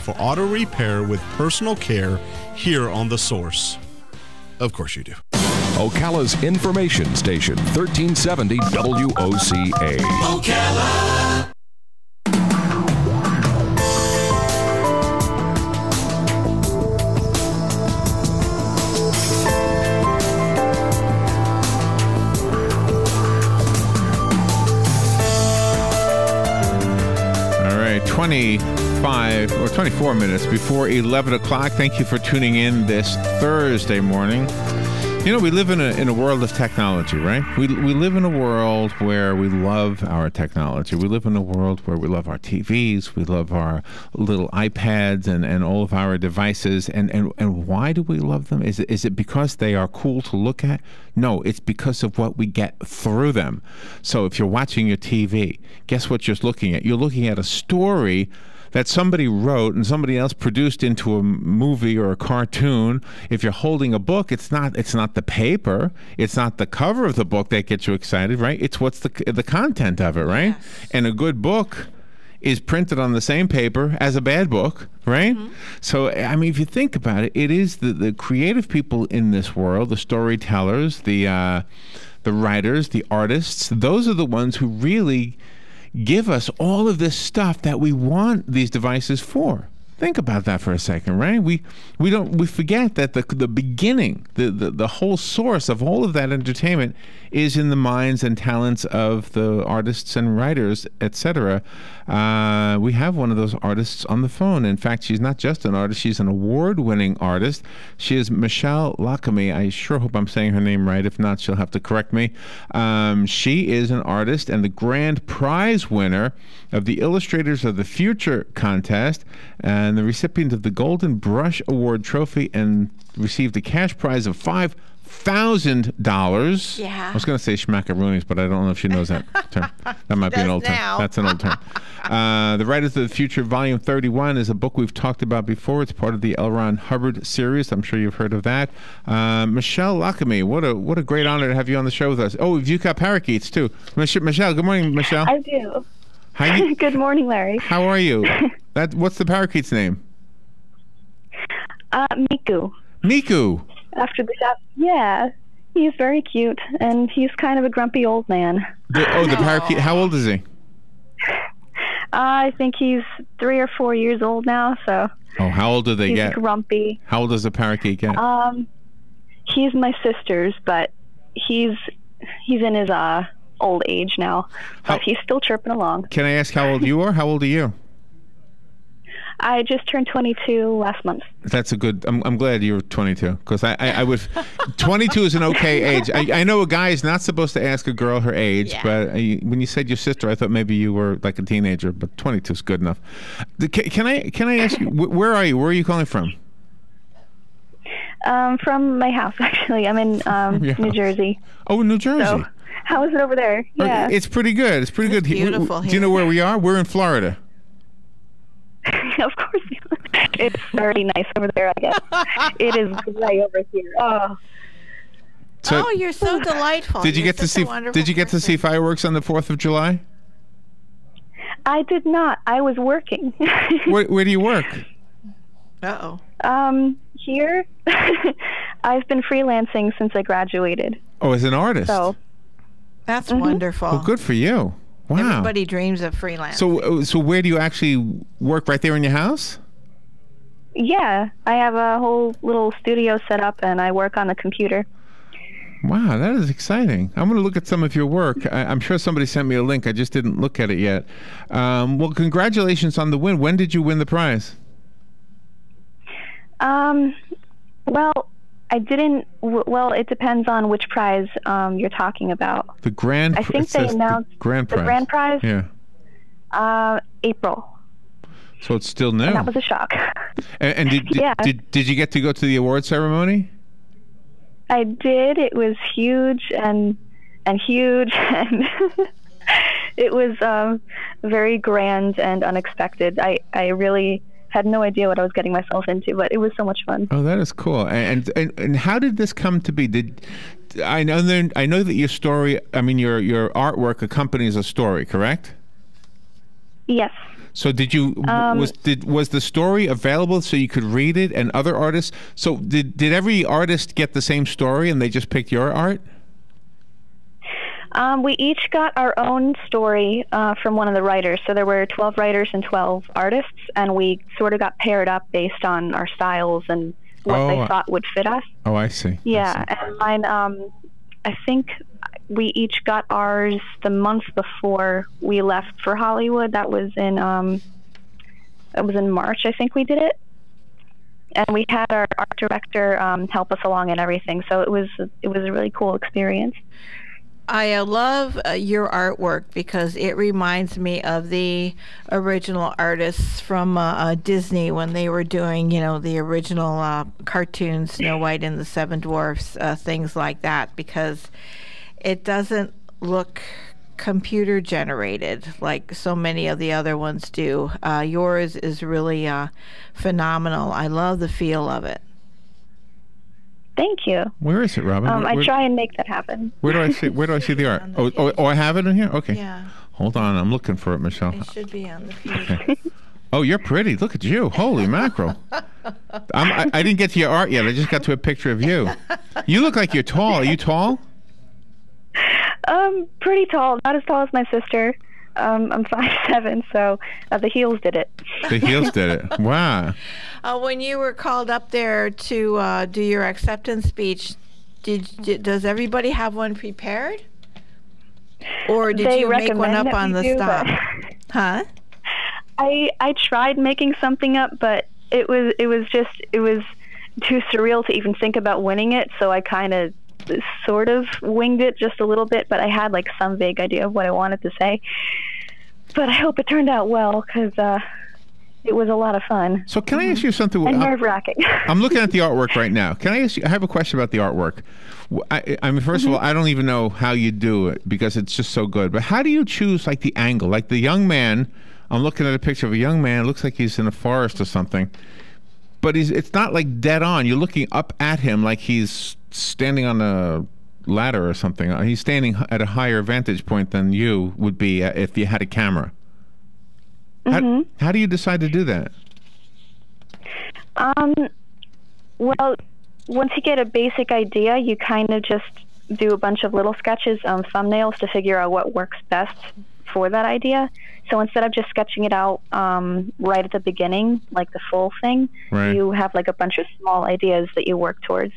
for auto repair with personal care here on The Source. Of course you do. Ocala's information station, 1370 WOCA. Ocala. All right, 25 or 24 minutes before 11 o'clock. Thank you for tuning in this Thursday morning. You know, we live in a world of technology, right? We live in a world where we love our technology. We live in a world where we love our TVs, we love our little iPads and all of our devices. And why do we love them? Is it because they are cool to look at? No, it's because of what we get through them. So if you're watching your TV, guess what you're looking at? You're looking at a story that somebody wrote and somebody else produced into a movie or a cartoon. If you're holding a book, it's not the paper, it's not the cover of the book that gets you excited, right? It's what's the content of it, right? Yes. And a good book is printed on the same paper as a bad book, right? Mm-hmm. So, I mean, if you think about it, it is the creative people in this world, the storytellers, the writers, the artists, those are the ones who really give us all of this stuff that we want these devices for. Think about that for a second, right? We forget that the beginning, the whole source of all of that entertainment is in the minds and talents of the artists and writers, etc. We have one of those artists on the phone. In fact, she's not just an artist, she's an award-winning artist. She is Michelle Lockamy. I sure hope I'm saying her name right. If not, she'll have to correct me. She is an artist and the grand prize winner of the Illustrators of the Future contest, and the recipient of the Golden Brush Award trophy, and received a cash prize of $5,000. Yeah. I was going to say schmackaroonies, but I don't know if she knows that term. That might be an old term. That's an old term. The Writers of the Future, Volume 31, is a book we've talked about before. It's part of the L. Ron Hubbard series. I'm sure you've heard of that. Michelle Lockamy, what a great honor to have you on the show with us. Oh, you've got parakeets, too. Michelle, good morning, Michelle. I do. Good morning, Larry. How are you? What's the parakeet's name? Miku. Miku. After the shop. Yeah. He's very cute, and he's kind of a grumpy old man. The parakeet. How old is he? I think he's 3 or 4 years old now, so. Oh, how old do they get? He's grumpy. How old does the parakeet get? He's my sister's, but he's in his old age now, but he's still chirping along. Can I ask how old you are? How old are you? I just turned 22 last month. That's a good. I'm glad you're 22, because I would. 22 is an okay age. I know a guy is not supposed to ask a girl her age, but when you said your sister, I thought maybe you were like a teenager. But 22 is good enough. Can I ask you, where are you? Where are you calling from? From my house, actually. I'm in New Jersey. Oh, New Jersey. So, how is it over there? Yeah. It's pretty good. It's pretty good. Beautiful. Do you know where we are? We're in Florida. Of course. It's very nice over there, I guess. It is gray over here. Oh. So, you're so delightful. Did you get to see fireworks on the 4th of July? I did not. I was working. Where do you work? Uh-oh. Here. I've been freelancing since I graduated. Oh, as an artist? So. That's wonderful. Well, good for you. Wow. Everybody dreams of freelance. So where do you actually work? Right there in your house? Yeah, I have a whole little studio set up, and I work on the computer. Wow, that is exciting. I'm going to look at some of your work. I'm sure somebody sent me a link. I just didn't look at it yet. Well, congratulations on the win. When did you win the prize? Well, I didn't. Well, it depends on which prize you're talking about. The grand. I think they announced the grand prize. The grand prize. Yeah. April. So it's still new. And that was a shock. And did you get to go to the award ceremony? I did. It was huge and huge, and it was very grand and unexpected. I really had no idea what I was getting myself into, but it was so much fun. Oh, that is cool. And how did this come to be? I know that your story, I mean your artwork accompanies a story, correct? Yes. So did you was the story available so you could read it and other artists? So did every artist get the same story and they just picked your art? We each got our own story from one of the writers. So there were 12 writers and 12 artists, and we sort of got paired up based on our styles and what they thought would fit us. Oh, I see. Yeah, and mine, I think we each got ours the month before we left for Hollywood. That was in March, I think we did it. And we had our art director help us along and everything. So it was a really cool experience. I love your artwork because it reminds me of the original artists from Disney when they were doing, the original cartoons, Snow White and the Seven Dwarfs, things like that, because it doesn't look computer generated like so many of the other ones do. Yours is really phenomenal. I love the feel of it. Thank you. Where is it, Robin? I try and make that happen. Where do I see the art? Oh, I have it in here? Okay. Yeah. Hold on, I'm looking for it, Michelle. It should be on the feed. Okay. Oh, you're pretty. Look at you. Holy mackerel. I didn't get to your art yet. I just got to a picture of you. You look like you're tall. Are you tall? Pretty tall. Not as tall as my sister. I'm 5'7", so the heels did it. The heels did it. Wow. When you were called up there to do your acceptance speech, does everybody have one prepared? Or did you make one up on the spot? Huh? I tried making something up, but it was too surreal to even think about winning it, so I kind of sort of winged it just a little bit, but I had like some vague idea of what I wanted to say. But I hope it turned out well, because it was a lot of fun. So can I ask you something? And nerve-wracking. I'm looking at the artwork right now. Can I ask you, I have a question about the artwork. I mean, first of all, I don't even know how you do it because it's just so good. But how do you choose like the angle? Like the young man, I'm looking at a picture of a young man, it looks like he's in a forest or something. But it's not like dead on. You're looking up at him like he's standing on a ladder or something. He's standing at a higher vantage point than you would be if you had a camera. How do you decide to do that? Well, once you get a basic idea, you kind of just do a bunch of little sketches, thumbnails to figure out what works best for that idea. So instead of just sketching it out right at the beginning, like the full thing, you have like a bunch of small ideas that you work towards.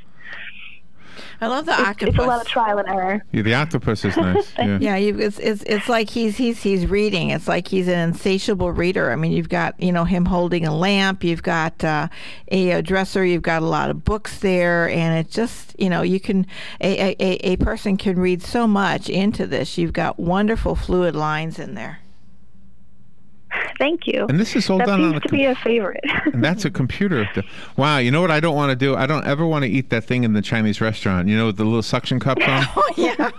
I love the octopus. It's a lot of trial and error. Yeah, the octopus is nice. Yeah, it's like he's reading. It's like he's an insatiable reader. I mean, you've got him holding a lamp. You've got a dresser. You've got a lot of books there, and it just you can a person can read so much into this. You've got wonderful fluid lines in there. Thank you. And this is all done on seems to be a favorite. And that's a computer. Wow, you know what I don't want to do? I don't ever want to eat that thing in the Chinese restaurant. You know, with the little suction cups on? Oh, yeah.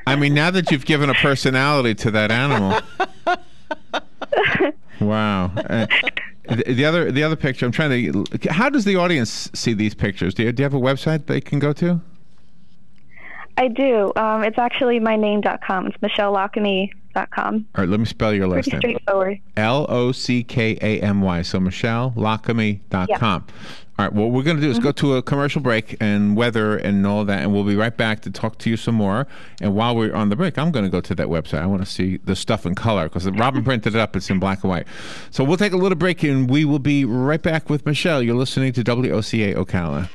I mean, now that you've given a personality to that animal. Wow. The other picture, I'm trying to... How does the audience see these pictures? Do you have a website they can go to? I do. It's actually myname.com. It's MichelleLockamy.com. All right, let me spell your last name. Pretty straightforward. Lockamy. So MichelleLockamy.com. Yeah. All right, what we're going to do is go to a commercial break and weather and all that, and we'll be right back to talk to you some more. And while we're on the break, I'm going to go to that website. I want to see the stuff in color because Robin printed it up. It's in black and white. So we'll take a little break, and we will be right back with Michelle. You're listening to WOCA Ocala.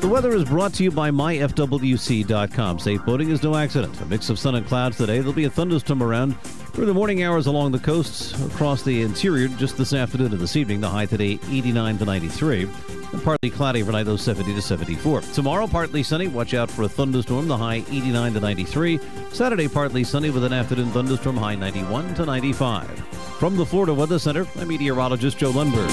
The weather is brought to you by myfwc.com. Safe boating is no accident. A mix of sun and clouds today. There'll be a thunderstorm around through the morning hours along the coasts across the interior just this afternoon and this evening. The high today 89 to 93. And partly cloudy overnight, low 70 to 74. Tomorrow, partly sunny. Watch out for a thunderstorm. The high 89 to 93. Saturday, partly sunny with an afternoon thunderstorm. High 91 to 95. From the Florida Weather Center, I'm meteorologist Joe Lundberg.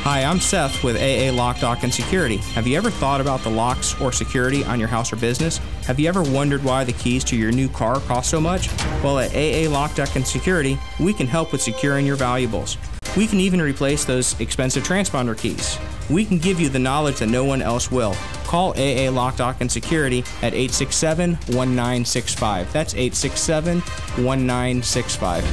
Hi, I'm Seth with AA Lock, Dock, and Security. Have you ever thought about the locks or security on your house or business? Have you ever wondered why the keys to your new car cost so much? Well, at AA Lock, Dock, and Security, we can help with securing your valuables. We can even replace those expensive transponder keys. we can give you the knowledge that no one else will. Call AA Lock, Dock, and Security at 867-1965. That's 867-1965.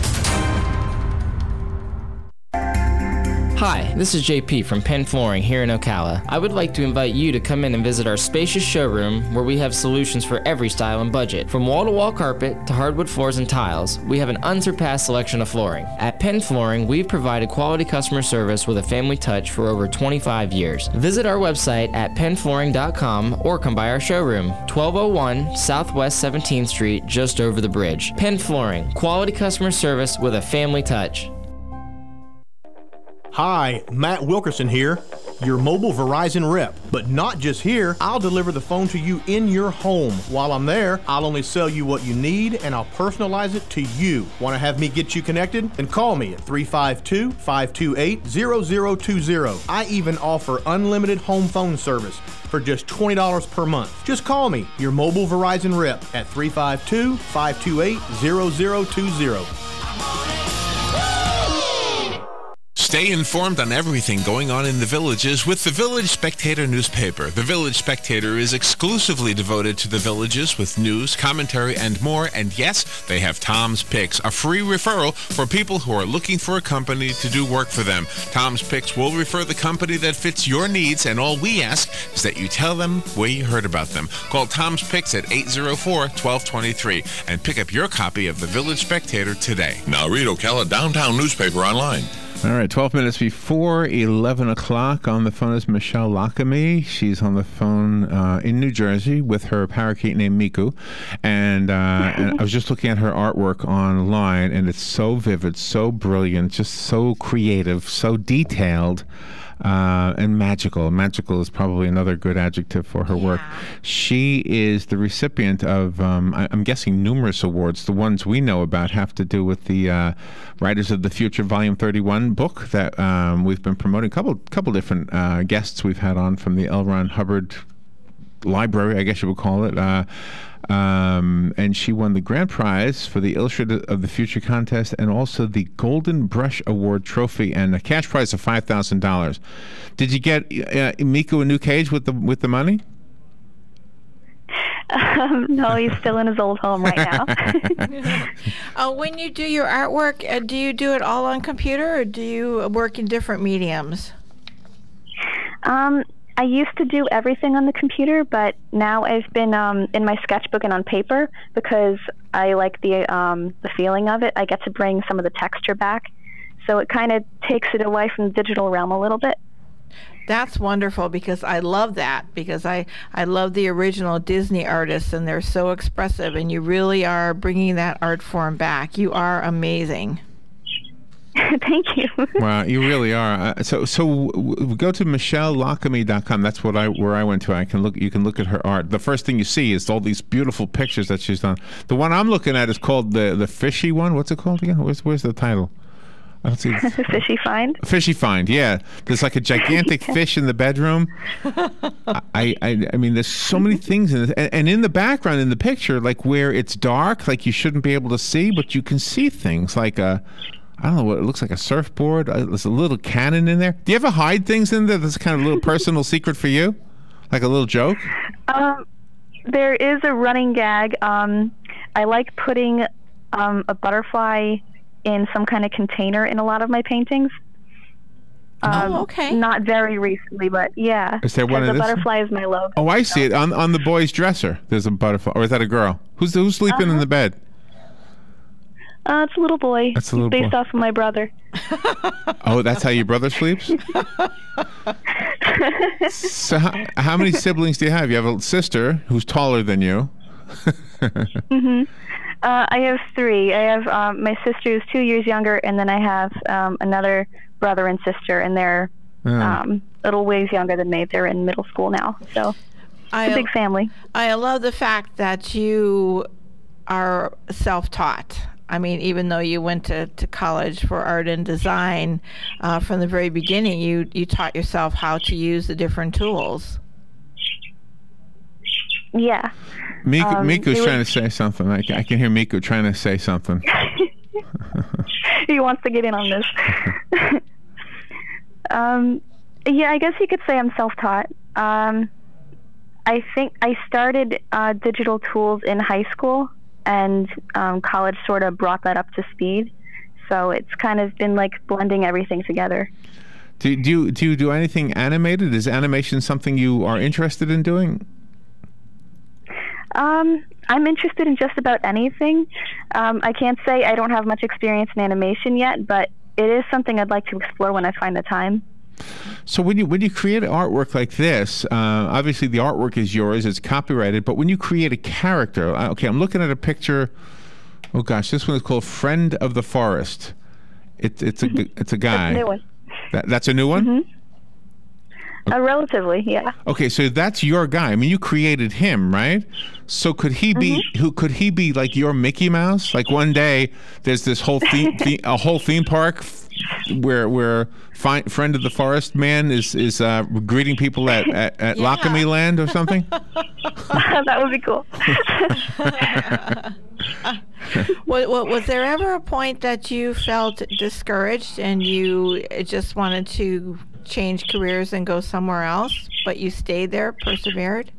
Hi, this is JP from Penn Flooring here in Ocala. I would like to invite you to come in and visit our spacious showroom where we have solutions for every style and budget. From wall-to-wall carpet to hardwood floors and tiles, we have an unsurpassed selection of flooring. At Penn Flooring, we've provided quality customer service with a family touch for over 25 years. Visit our website at pennflooring.com or come by our showroom, 1201 Southwest 17th Street, just over the bridge. Penn Flooring, quality customer service with a family touch. Hi, Matt Wilkerson here, your mobile Verizon rep. But not just here, I'll deliver the phone to you in your home. While I'm there, I'll only sell you what you need and I'll personalize it to you. Want to have me get you connected? Then call me at 352-528-0020. I even offer unlimited home phone service for just $20 per month. Just call me, your mobile Verizon rep, at 352-528-0020. Stay informed on everything going on in the Villages with the Village Spectator newspaper. The Village Spectator is exclusively devoted to the Villages with news, commentary, and more. And yes, they have Tom's Picks, a free referral for people who are looking for a company to do work for them. Tom's Picks will refer the company that fits your needs, and all we ask is that you tell them where you heard about them. Call Tom's Picks at 804-1223 and pick up your copy of the Village Spectator today. Now read Ocala Downtown newspaper online. All right, 12 minutes before 11 o'clock. On the phone is Michelle Lockamy. She's on the phone in New Jersey with her parakeet named Miku. And I was just looking at her artwork online, and it's so vivid, so brilliant, just so creative, so detailed. And magical. Magical is probably another good adjective for her work. She is the recipient of, I'm guessing, numerous awards. The ones we know about have to do with the Writers of the Future Volume 31 book that we've been promoting. Couple different guests we've had on from the L. Ron Hubbard Library, I guess you would call it. And she won the grand prize for the Illustrators of the Future contest and also the Golden Brush Award trophy and a cash prize of $5,000. Did you get Miku a new cage with the money? No, he's still in his old home right now. When you do your artwork, do you do it all on computer or do you work in different mediums? I used to do everything on the computer, but now I've been in my sketchbook and on paper because I like the feeling of it. I get to bring some of the texture back, so it kind of takes it away from the digital realm a little bit. That's wonderful because I love that because I love the original Disney artists and they're so expressive and you really are bringing that art form back. You are amazing. Thank you. Wow, you really are. So go to michellelockamy.com. That's where I went to. You can look at her art. The first thing you see is all these beautiful pictures that she's done. The one I'm looking at is called the fishy one. What's it called again? Where's the title? I don't see. Fishy Find? Fishy Find, yeah. There's like a gigantic fish in the bedroom. I mean, there's so many things in this. And in the background, in the picture, like where it's dark, like you shouldn't be able to see, but you can see things like I don't know what it looks like, a surfboard. There's a little cannon in there. Do you ever hide things in there that's kind of a little personal secret for you? Like a little joke? There is a running gag. I like putting a butterfly in some kind of container in a lot of my paintings. Okay. Not very recently, but yeah. Is there one of the this? butterfly is my logo. Oh, I see it. On the boy's dresser, there's a butterfly. Or is that a girl? Who's sleeping in the bed? It's a little boy. That's a little based boy. off of my brother. Oh, that's how your brother sleeps? So how many siblings do you have? You have a sister who's taller than you. I have 3. I have my sister who's 2 years younger, and then I have another brother and sister, and they're a little ways younger than me. They're in middle school now, so it's a big family. I love the fact that you are self-taught. I mean, even though you went to college for art and design, from the very beginning, you taught yourself how to use the different tools. Yeah. Miku's trying to say something. I can hear Miku trying to say something. He wants to get in on this. Yeah, I guess you could say I'm self-taught. I think I started digital tools in high school, and college sort of brought that up to speed. So it's kind of been like blending everything together. Do you do anything animated? Is animation something you are interested in doing? I'm interested in just about anything. I can't say I don't have much experience in animation yet, but it is something I'd like to explore when I find the time. So when you create artwork like this, obviously the artwork is yours, it's copyrighted, but when you create a character, okay, I'm looking at a picture. Oh gosh, this one is called Friend of the Forest. It's a guy. That's a new one. That's a new one? Mm-hmm. Relatively, yeah. Okay, so that's your guy. I mean, you created him, right? So could he be could he be like your Mickey Mouse? Like one day there's this whole a whole theme park where Friend of the Forest man is greeting people at Lockamy Land or something? That would be cool. Was there ever a point that you felt discouraged and you just wanted to change careers and go somewhere else, but you stayed there, persevered?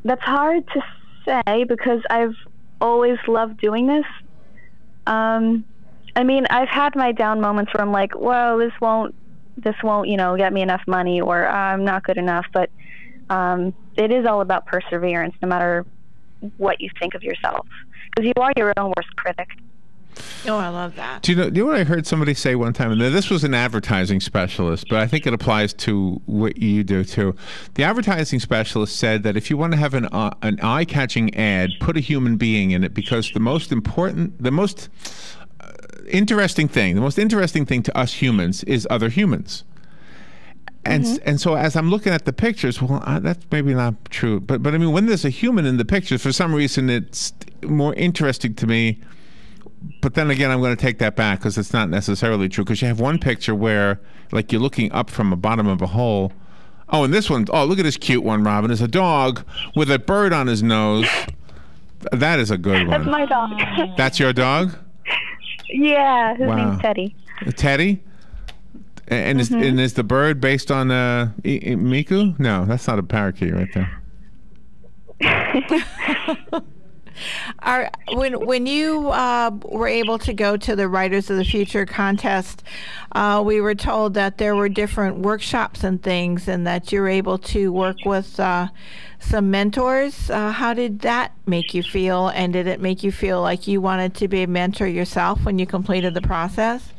That's hard to say because I've always loved doing this. I mean, I've had my down moments where I'm like, well, this won't, you know, get me enough money, or I'm not good enough. But it is all about perseverance, no matter what you think of yourself, because you are your own worst critic. Oh, I love that. Do you know what I heard somebody say one time? And this was an advertising specialist, but I think it applies to what you do too. The advertising specialist said that if you want to have an eye-catching ad, put a human being in it, because the most interesting thing to us humans is other humans. And so as I'm looking at the pictures, well, that's maybe not true, but I mean, when there's a human in the picture, for some reason it's more interesting to me. But then again, I'm going to take that back because it's not necessarily true, because you have one picture where like you're looking up from the bottom of a hole. Oh, and this one, oh, look at this cute one, Robin. There's a dog with a bird on his nose. That is a good one. That's my dog. That's your dog? Yeah, his name's Teddy. Teddy? And is the bird based on Miku? No, that's not a parakeet right there. When you were able to go to the Writers of the Future contest, we were told that there were different workshops and things, and that you were able to work with some mentors. How did that make you feel, and did it make you feel like you wanted to be a mentor yourself when you completed the process?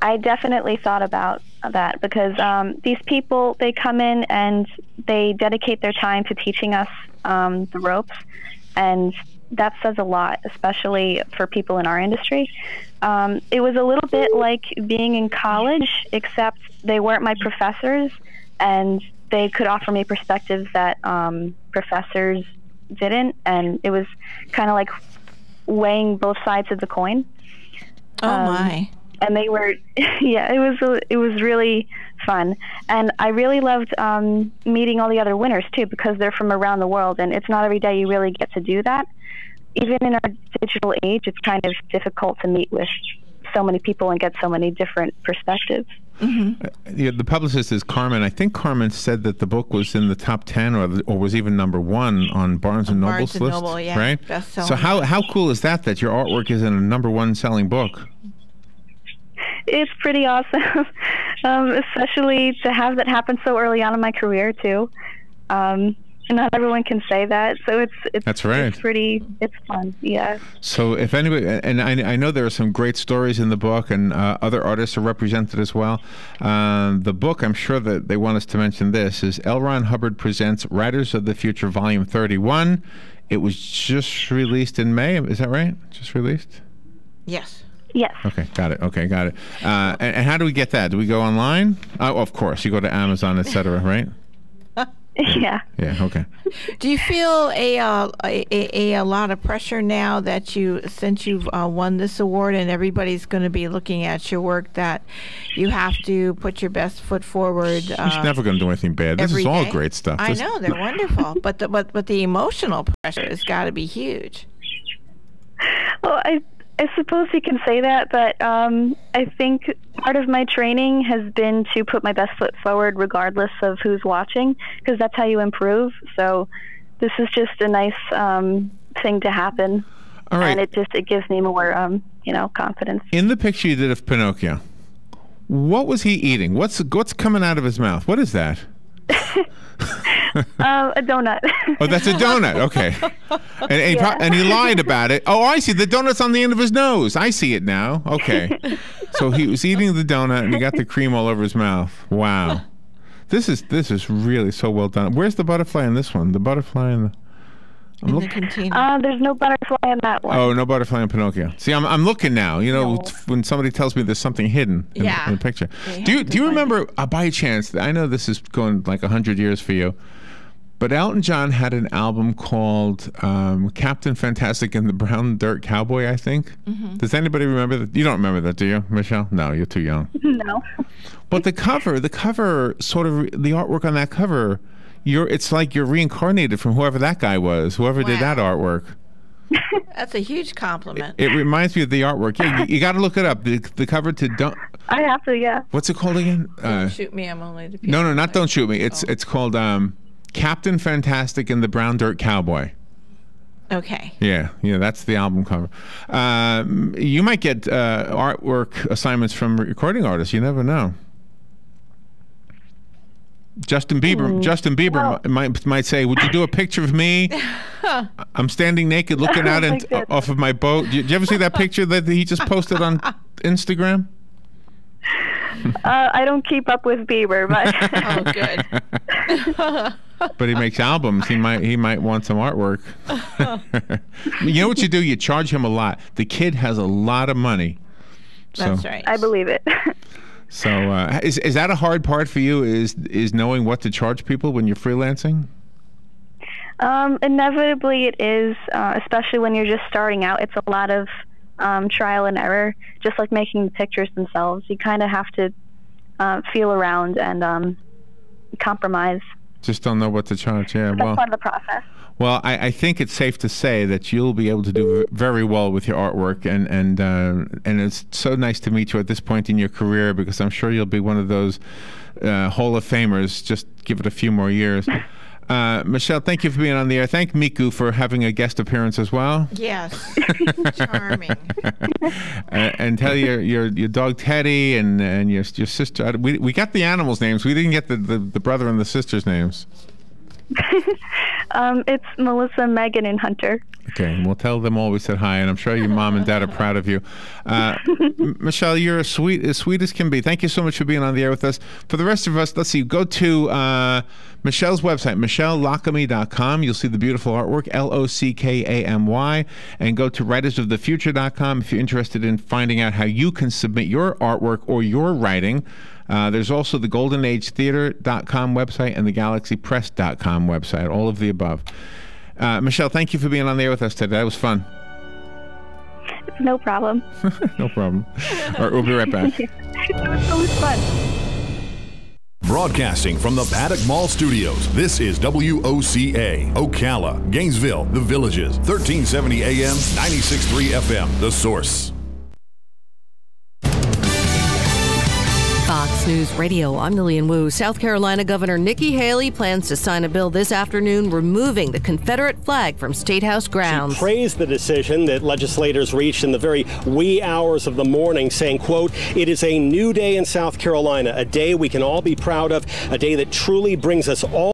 I definitely thought about that, because these people, they come in and they dedicate their time to teaching us the ropes, and that says a lot, especially for people in our industry. It was a little bit like being in college, except they weren't my professors, and they could offer me perspectives that professors didn't, and it was kind of like weighing both sides of the coin. Oh my. And they were, yeah, it was really fun. And I really loved meeting all the other winners, too, because they're from around the world, and it's not every day you really get to do that. Even in our digital age, it's kind of difficult to meet with so many people and get so many different perspectives. Yeah, the publicist is Carmen. I think Carmen said that the book was in the top 10 or was even #1 on Barnes & Noble's list, Noble, yeah, right? bestseller. So how cool is that your artwork is in a #1 selling book? It's pretty awesome, especially to have that happen so early on in my career too. Not everyone can say that, so it's that's right. It's fun, yeah. So if anybody, and I know there are some great stories in the book, and other artists are represented as well. The book, I'm sure that they want us to mention this, is L. Ron Hubbard Presents Writers of the Future, Volume 31. It was just released in May. Is that right? Just released? Yes. Yes. Okay, got it. Okay, got it. And how do we get that? Do we go online? Oh, of course. You go to Amazon, etc., right? Yeah. Yeah. Okay. Do you feel a lot of pressure now that since you've won this award and everybody's going to be looking at your work, that you have to put your best foot forward? She's never going to do anything bad. This is all great stuff. I know, they're wonderful, but the emotional pressure has got to be huge. Well, I suppose you can say that, but I think part of my training has been to put my best foot forward regardless of who's watching, because that's how you improve. So this is just a nice thing to happen. All right. And it gives me more, confidence. In the picture you did of Pinocchio, what was he eating? What's coming out of his mouth? What is that? A donut. Oh, that's a donut. Okay. And he lied about it. Oh, I see. The donut's on the end of his nose. I see it now. Okay. So he was eating the donut and he got the cream all over his mouth. Wow. This is really so well done. Where's the butterfly in this one? The butterfly in the container. There's no butterfly in that one. Oh, no butterfly in Pinocchio. See, I'm looking now. You know, when somebody tells me there's something hidden in the picture. Do you remember, by chance, I know this is going like 100 years for you, but Elton John had an album called Captain Fantastic and the Brown Dirt Cowboy, I think. Mm-hmm. Does anybody remember that? You don't remember that, do you, Michelle? No, you're too young. No. But the cover, sort of, the artwork on that cover, it's like you're reincarnated from whoever that guy was, whoever did that artwork. That's a huge compliment. It reminds me of the artwork. Yeah, you got to look it up. The cover to Don't. I have to, yeah. What's it called again? Don't Shoot Me, I'm Only the People. No, not Don't Shoot Me. It's called Captain Fantastic and the Brown Dirt Cowboy. Okay. Yeah, that's the album cover. You might get artwork assignments from recording artists. You never know. Justin Bieber might say, "Would you do a picture of me? I'm standing naked, looking out off of my boat." Did you ever see that picture that he just posted on Instagram? I don't keep up with Bieber, but oh, good. But he makes albums. He might want some artwork. You know what you do? You charge him a lot. The kid has a lot of money. That's right. I believe it. So is that a hard part for you? Is knowing what to charge people when you're freelancing? Inevitably, it is. Especially when you're just starting out, it's a lot of trial and error. Just like making the pictures themselves, you kind of have to feel around and compromise. Just don't know what to charge. Yeah, that's part of the process. Well, I think it's safe to say that you'll be able to do very well with your artwork, and it's so nice to meet you at this point in your career, because I'm sure you'll be one of those Hall of Famers. Just give it a few more years. Michelle, thank you for being on the air. Thank Miku for having a guest appearance as well. Yes, charming. And tell your dog Teddy and your sister. We got the animals' names. We didn't get the brother and the sister's names. It's Melissa, Megan, and Hunter. Okay, we'll tell them all we said hi, and I'm sure your mom and dad are proud of you. Michelle, you're as sweet as can be. Thank you so much for being on the air with us. For the rest of us, let's see. Go to Michelle's website, MichelleLockamy.com. You'll see the beautiful artwork, Lockamy, and go to writersofthefuture.com if you're interested in finding out how you can submit your artwork or your writing. There's also the GoldenAgeTheater.com website and the GalaxyPress.com website, all of the above. Michelle, thank you for being on the air with us today. That was fun. No problem. No problem. All right, we'll be right back. It was so much fun. Broadcasting from the Paddock Mall Studios, this is WOCA, Ocala, Gainesville, The Villages, 1370 AM, 96.3 FM, The Source. Fox News Radio, I'm Lillian Wu. South Carolina Governor Nikki Haley plans to sign a bill this afternoon removing the Confederate flag from State House grounds. She praised the decision that legislators reached in the very wee hours of the morning, saying, quote, "It is a new day in South Carolina, a day we can all be proud of, a day that truly brings us all